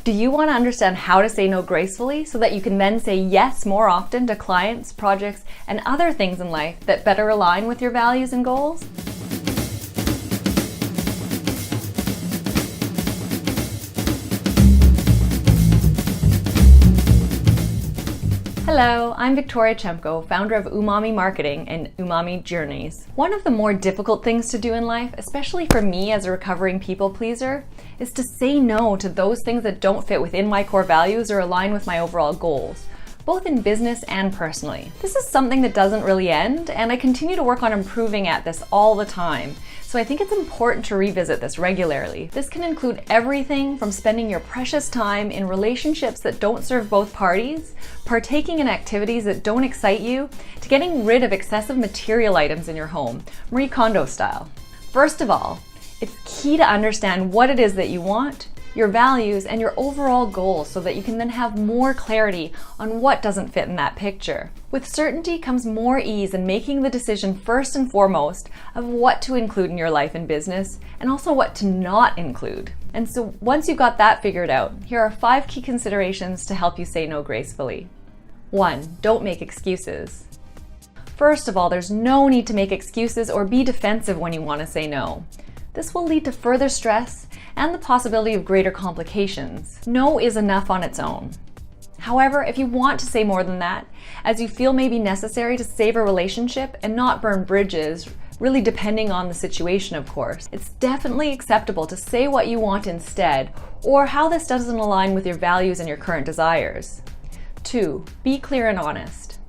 Do you want to understand how to say no gracefully so that you can then say yes more often to clients, projects, and other things in life that better align with your values and goals? Hello, I'm Victoria Chemko, founder of Umami Marketing and Umami Journeys. One of the more difficult things to do in life, especially for me as a recovering people pleaser, is to say no to those things that don't fit within my core values or align with my overall goals, both in business and personally. This is something that doesn't really end, and I continue to work on improving at this all the time. So I think it's important to revisit this regularly. This can include everything from spending your precious time in relationships that don't serve both parties, partaking in activities that don't excite you, to getting rid of excessive material items in your home, Marie Kondo style. First of all, it's key to understand what it is that you want, your values, and your overall goals so that you can then have more clarity on what doesn't fit in that picture. With certainty comes more ease in making the decision first and foremost of what to include in your life and business, and also what to not include. And so once you've got that figured out, here are 5 key considerations to help you say no gracefully. 1. Don't make excuses. First of all, there's no need to make excuses or be defensive when you want to say no. This will lead to further stress and the possibility of greater complications. No is enough on its own. However, if you want to say more than that, as you feel may be necessary to save a relationship and not burn bridges, really depending on the situation, of course, it's definitely acceptable to say what you want instead, or how this doesn't align with your values and your current desires. 2. Be clear and honest.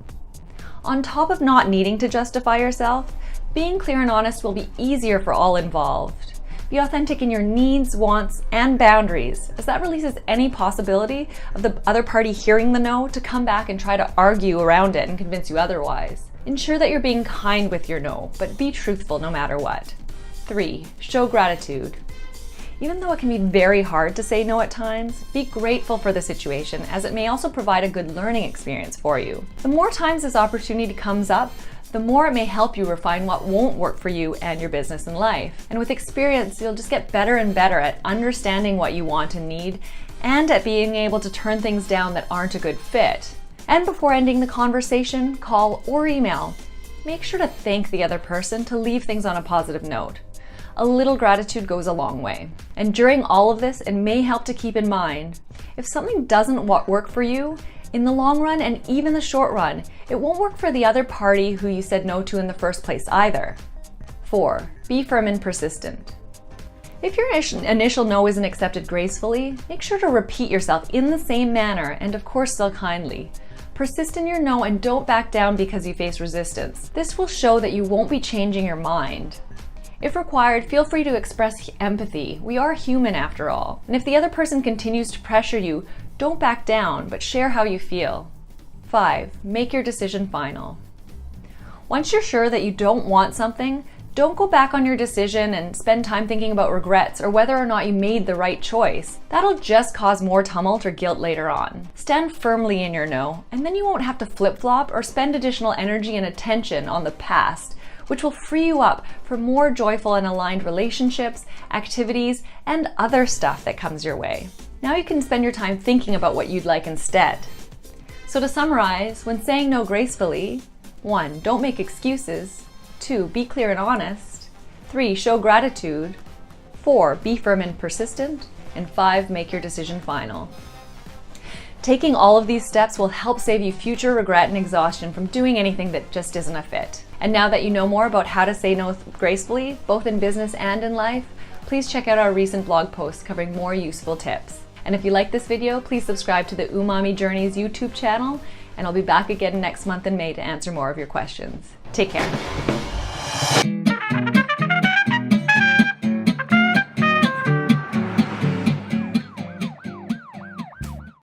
On top of not needing to justify yourself, being clear and honest will be easier for all involved. Be authentic in your needs, wants, and boundaries, as that releases any possibility of the other party hearing the no to come back and try to argue around it and convince you otherwise. Ensure that you're being kind with your no, but be truthful no matter what. 3. Show gratitude. Even though it can be very hard to say no at times, be grateful for the situation, as it may also provide a good learning experience for you. The more times this opportunity comes up, the more it may help you refine what won't work for you and your business and life. And with experience, you'll just get better and better at understanding what you want and need, and at being able to turn things down that aren't a good fit. And before ending the conversation, call or email, make sure to thank the other person to leave things on a positive note. A little gratitude goes a long way. And during all of this, it may help to keep in mind, if something doesn't work for you, in the long run and even the short run, it won't work for the other party who you said no to in the first place either. 4. Be firm and persistent. If your initial no isn't accepted gracefully, make sure to repeat yourself in the same manner and of course still kindly. Persist in your no and don't back down because you face resistance. This will show that you won't be changing your mind. If required, feel free to express empathy. We are human after all. And if the other person continues to pressure you, don't back down, but share how you feel. 5. Make your decision final. Once you're sure that you don't want something, don't go back on your decision and spend time thinking about regrets or whether or not you made the right choice. That'll just cause more tumult or guilt later on. Stand firmly in your no, and then you won't have to flip-flop or spend additional energy and attention on the past, which will free you up for more joyful and aligned relationships, activities, and other stuff that comes your way. Now you can spend your time thinking about what you'd like instead. So to summarize, when saying no gracefully, 1. Don't make excuses. 2. Be clear and honest. 3. Show gratitude. 4. Be firm and persistent. And 5. Make your decision final. Taking all of these steps will help save you future regret and exhaustion from doing anything that just isn't a fit. And now that you know more about how to say no gracefully, both in business and in life, please check out our recent blog posts covering more useful tips. And if you like this video, please subscribe to the Umami Journeys YouTube channel, and I'll be back again next month in May to answer more of your questions. Take care.